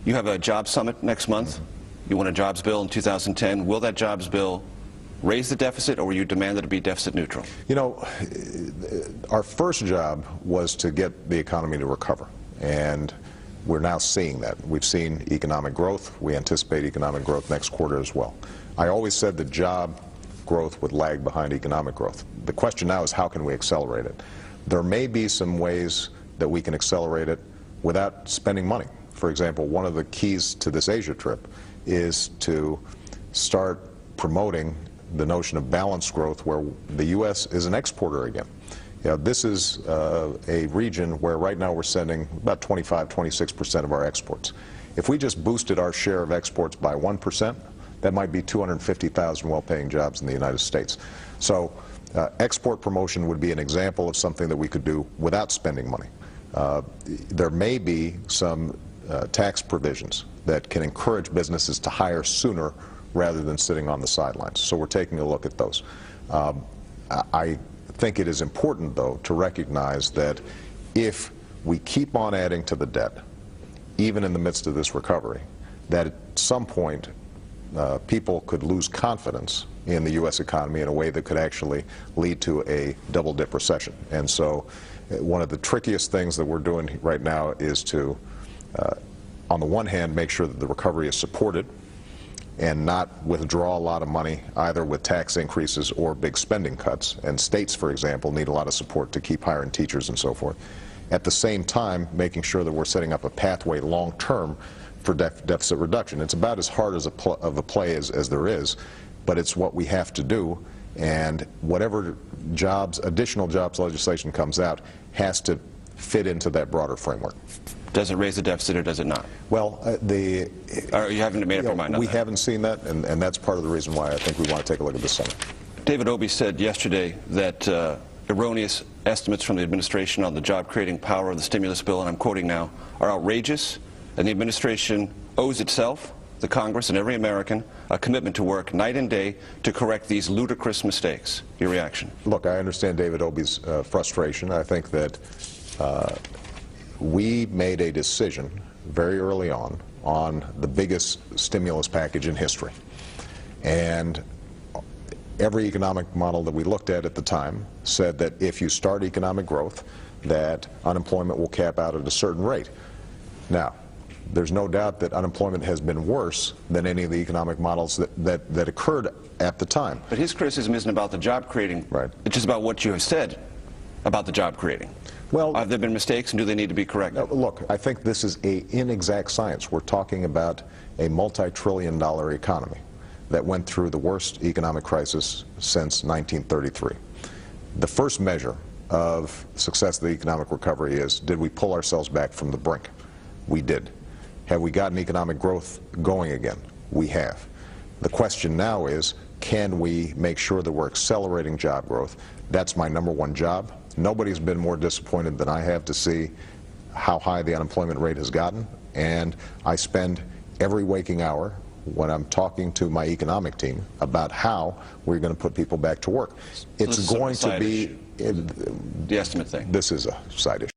You have a jobs summit next month. You want a jobs bill in 2010. Will that jobs bill raise the deficit, or will you demand that it be deficit neutral? You know, our first job was to get the economy to recover, and we're now seeing that. We've seen economic growth. We anticipate economic growth next quarter as well. I always said that job growth would lag behind economic growth. The question now is, how can we accelerate it? There may be some ways that we can accelerate it without spending money. For example, one of the keys to this Asia trip is to start promoting the notion of balanced growth, where the U.S. is an exporter again. You know, this is a region where right now we're sending about 25–26% of our exports. If we just boosted our share of exports by 1%, that might be 250,000 well-paying jobs in the United States. So export promotion would be an example of something that we could do without spending money. There may be some tax provisions that can encourage businesses to hire sooner rather than sitting on the sidelines. So we're taking a look at those. I think it is important, though, to recognize that if we keep on adding to the debt, even in the midst of this recovery, that at some point people could lose confidence in the U.S. economy in a way that could actually lead to a double-dip recession. And so one of the trickiest things that we're doing right now is to, on the one hand, make sure that the recovery is supported and not withdraw a lot of money either with tax increases or big spending cuts. And states, for example, need a lot of support to keep hiring teachers and so forth. At the same time, making sure that we're setting up a pathway long-term for deficit reduction. It's about as hard as of a play as there is, but it's what we have to do. And whatever additional jobs legislation comes out has to fit into that broader framework. Does it raise the deficit or does it not? Well, you haven't made up your mind on we that? haven't seen that, and that's part of the reason why I think we want to take a look at this summit. David Obey said yesterday that erroneous estimates from the administration on the job-creating power of the stimulus bill, and I'm quoting now, are outrageous, and the administration owes itself, the Congress, and every American a commitment to work night and day to correct these ludicrous mistakes. Your reaction? Look, I understand David Obey's frustration. I think that we made a decision very early on the biggest stimulus package in history. And every economic model that we looked at the time said that if you start economic growth, that unemployment will cap out at a certain rate. Now, there's no doubt that unemployment has been worse than any of the economic models that occurred at the time. But his criticism isn't about the job creating. Right. It's just about what you have said about the job creating. Well, have there been mistakes, and do they need to be corrected? Look, I think this is an inexact science. We're talking about a multi-trillion-dollar economy that went through the worst economic crisis since 1933. The first measure of success of the economic recovery is, did we pull ourselves back from the brink? We did. Have we gotten economic growth going again? We have. The question now is, can we make sure that we're accelerating job growth? That's my #1 job. Nobody's been more disappointed than I have to see how high the unemployment rate has gotten, and I spend every waking hour when I'm talking to my economic team about how we're going to put people back to work. It's going to be the estimate thing. This is a side issue.